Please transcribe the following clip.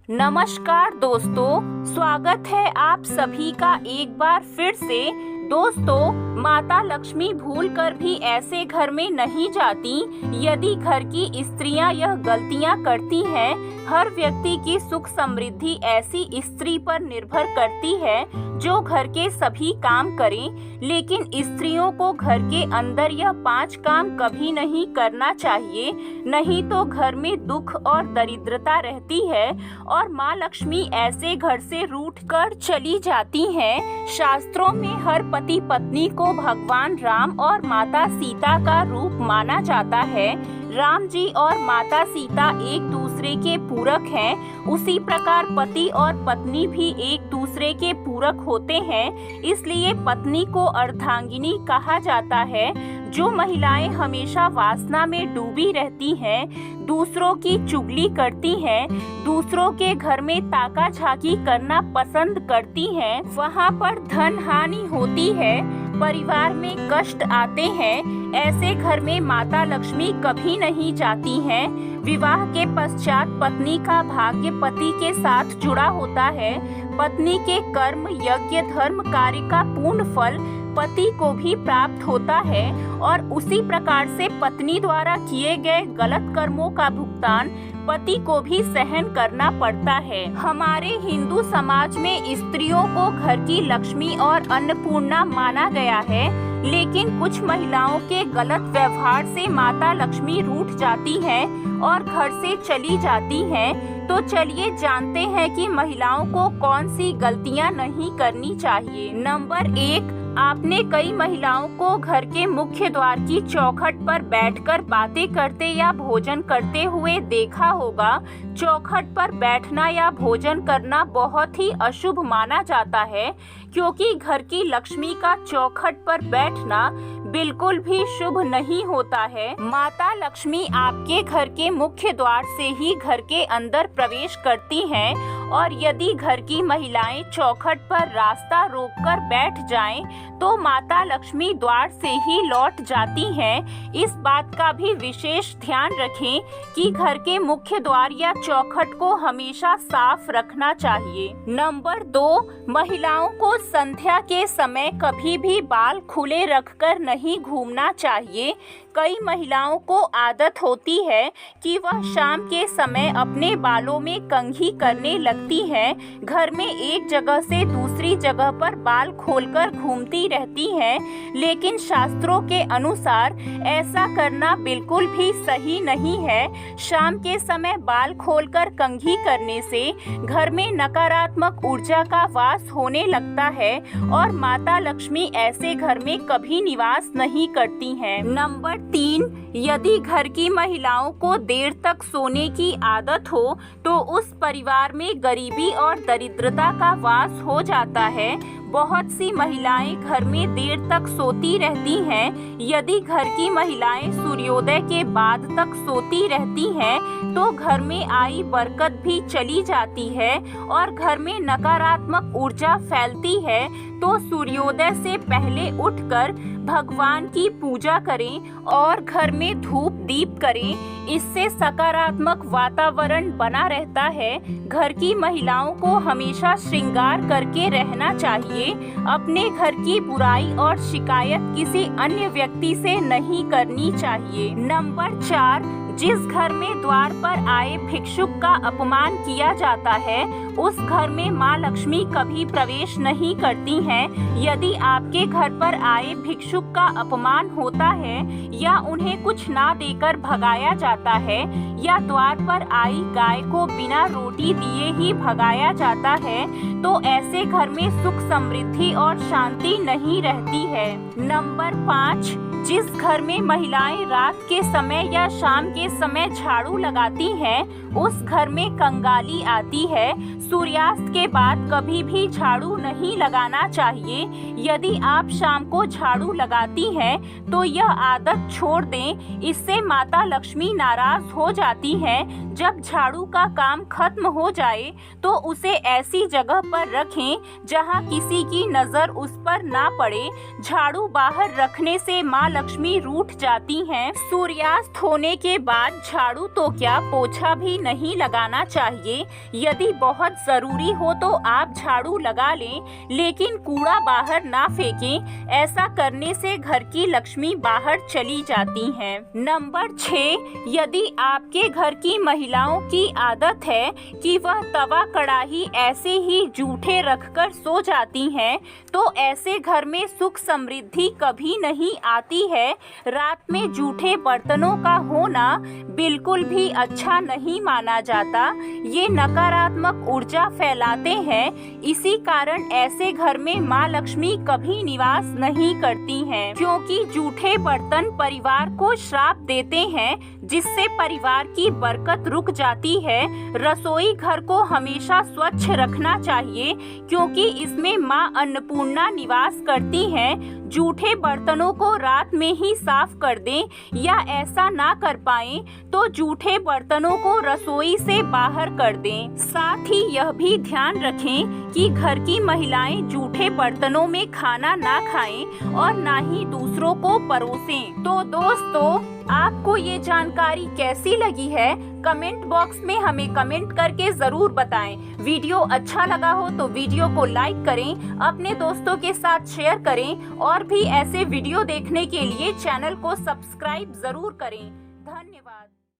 नमस्कार दोस्तों, स्वागत है आप सभी का एक बार फिर से। दोस्तों, माता लक्ष्मी भूल कर भी ऐसे घर में नहीं जाती। यदि घर की स्त्रियां यह गलतियां करती हैं, हर व्यक्ति की सुख समृद्धि ऐसी स्त्री पर निर्भर करती है जो घर के सभी काम करें। लेकिन स्त्रियों को घर के अंदर यह 5 काम कभी नहीं करना चाहिए, नहीं तो घर में दुख और दरिद्रता रहती है और माँ लक्ष्मी ऐसे घर से रूठ कर चली जाती हैं। शास्त्रों में हर पति पत्नी को भगवान राम और माता सीता का रूप माना जाता है। राम जी और माता सीता एक दूसरे के पूरक हैं, उसी प्रकार पति और पत्नी भी एक दूसरे के पूरक होते हैं। इसलिए पत्नी को अर्धांगिनी कहा जाता है। जो महिलाएं हमेशा वासना में डूबी रहती हैं, दूसरों की चुगली करती हैं, दूसरों के घर में ताका झाकी करना पसंद करती हैं, वहाँ पर धन हानि होती है, परिवार में कष्ट आते हैं। ऐसे घर में माता लक्ष्मी कभी नहीं जाती हैं। विवाह के पश्चात पत्नी का भाग्य पति के साथ जुड़ा होता है। पत्नी के कर्म यज्ञ धर्म कार्य का पूर्ण फल पति को भी प्राप्त होता है और उसी प्रकार से पत्नी द्वारा किए गए गलत कर्मों का भुगतान पति को भी सहन करना पड़ता है। हमारे हिंदू समाज में स्त्रियों को घर की लक्ष्मी और अन्नपूर्णा माना गया है, लेकिन कुछ महिलाओं के गलत व्यवहार से माता लक्ष्मी रूठ जाती हैं और घर से चली जाती हैं। तो चलिए जानते हैं कि महिलाओं को कौन सी गलतियां नहीं करनी चाहिए। नंबर 1, आपने कई महिलाओं को घर के मुख्य द्वार की चौखट पर बैठकर बातें करते या भोजन करते हुए देखा होगा। चौखट पर बैठना या भोजन करना बहुत ही अशुभ माना जाता है, क्योंकि घर की लक्ष्मी का चौखट पर बैठना बिल्कुल भी शुभ नहीं होता है। माता लक्ष्मी आपके घर के मुख्य द्वार से ही घर के अंदर प्रवेश करती हैं और यदि घर की महिलाएं चौखट पर रास्ता रोककर बैठ जाएं, तो माता लक्ष्मी द्वार से ही लौट जाती हैं। इस बात का भी विशेष ध्यान रखें कि घर के मुख्य द्वार या चौखट को हमेशा साफ रखना चाहिए। नंबर 2, महिलाओं को संध्या के समय कभी भी बाल खुले रखकर नहीं घूमना चाहिए। कई महिलाओं को आदत होती है कि वह शाम के समय अपने बालों में कंघी करने लगती हैं। घर में एक जगह से दूसरी जगह पर बाल खोलकर घूमती रहती हैं, लेकिन शास्त्रों के अनुसार ऐसा करना बिल्कुल भी सही नहीं है। शाम के समय बाल खोलकर कंघी करने से घर में नकारात्मक ऊर्जा का वास होने लगता है और माता लक्ष्मी ऐसे घर में कभी निवास नहीं करती हैं। नंबर 3, यदि घर की महिलाओं को देर तक सोने की आदत हो तो उस परिवार में गरीबी और दरिद्रता का वास हो जाता है। बहुत सी महिलाएं घर में देर तक सोती रहती हैं। यदि घर की महिलाएं सूर्योदय के बाद तक सोती रहती हैं, तो घर में आई बरकत भी चली जाती है और घर में नकारात्मक ऊर्जा फैलती है। तो सूर्योदय से पहले उठकर भगवान की पूजा करें और घर में धूप दीप करें। इससे सकारात्मक वातावरण बना रहता है। घर की महिलाओं को हमेशा श्रृंगार करके रहना चाहिए। अपने घर की बुराई और शिकायत किसी अन्य व्यक्ति से नहीं करनी चाहिए। नंबर 4, जिस घर में द्वार पर आए भिक्षुक का अपमान किया जाता है, उस घर में माँ लक्ष्मी कभी प्रवेश नहीं करती हैं। यदि आपके घर पर आए भिक्षुक का अपमान होता है या उन्हें कुछ ना देकर भगाया जाता है या द्वार पर आई गाय को बिना रोटी दिए ही भगाया जाता है, तो ऐसे घर में सुख समृद्धि और शांति नहीं रहती है। नंबर 5, जिस घर में महिलाएं रात के समय या शाम के समय झाड़ू लगाती हैं, उस घर में कंगाली आती है। सूर्यास्त के बाद कभी भी झाड़ू नहीं लगाना चाहिए। यदि आप शाम को झाड़ू लगाती हैं, तो यह आदत छोड़ दें। इससे माता लक्ष्मी नाराज हो जाती हैं। जब झाड़ू का काम खत्म हो जाए, तो उसे ऐसी जगह पर रखें जहां किसी की नज़र उस पर ना पड़े। झाड़ू बाहर रखने से माँ लक्ष्मी रूठ जाती हैं। सूर्यास्त होने के बाद झाड़ू तो क्या पोछा भी नहीं लगाना चाहिए। यदि बहुत जरूरी हो तो आप झाड़ू लगा लें, लेकिन कूड़ा बाहर ना फेंकें। ऐसा करने से घर की लक्ष्मी बाहर चली जाती हैं। नंबर 6, यदि आपके घर की महिलाओं की आदत है कि वह तवा कढ़ाई ऐसे ही जूठे रखकर सो जाती हैं, तो ऐसे घर में सुख समृद्धि कभी नहीं आती है। रात में जूठे बर्तनों का होना बिल्कुल भी अच्छा नहीं माना जाता। ये नकारात्मक ऊर्जा फैलाते हैं। इसी कारण ऐसे घर में माँ लक्ष्मी कभी निवास नहीं करती हैं, क्योंकि जूठे बर्तन परिवार को श्राप देते हैं, जिससे परिवार की बरकत रुक जाती है। रसोई घर को हमेशा स्वच्छ रखना चाहिए, क्योंकि इसमें माँ अन्नपूर्णा निवास करती हैं। जूठे बर्तनों को रात में ही साफ कर दें, या ऐसा ना कर पाएं तो जूठे बर्तनों को रसोई से बाहर कर दें। साथ ही यह भी ध्यान रखें कि घर की महिलाएं जूठे बर्तनों में खाना ना खाएं और ना ही दूसरों को परोसें। तो दोस्तों, आपको ये जानकारी कैसी लगी है, कमेंट बॉक्स में हमें कमेंट करके जरूर बताएं। वीडियो अच्छा लगा हो तो वीडियो को लाइक करें, अपने दोस्तों के साथ शेयर करें और भी ऐसे वीडियो देखने के लिए चैनल को सब्सक्राइब जरूर करें। धन्यवाद।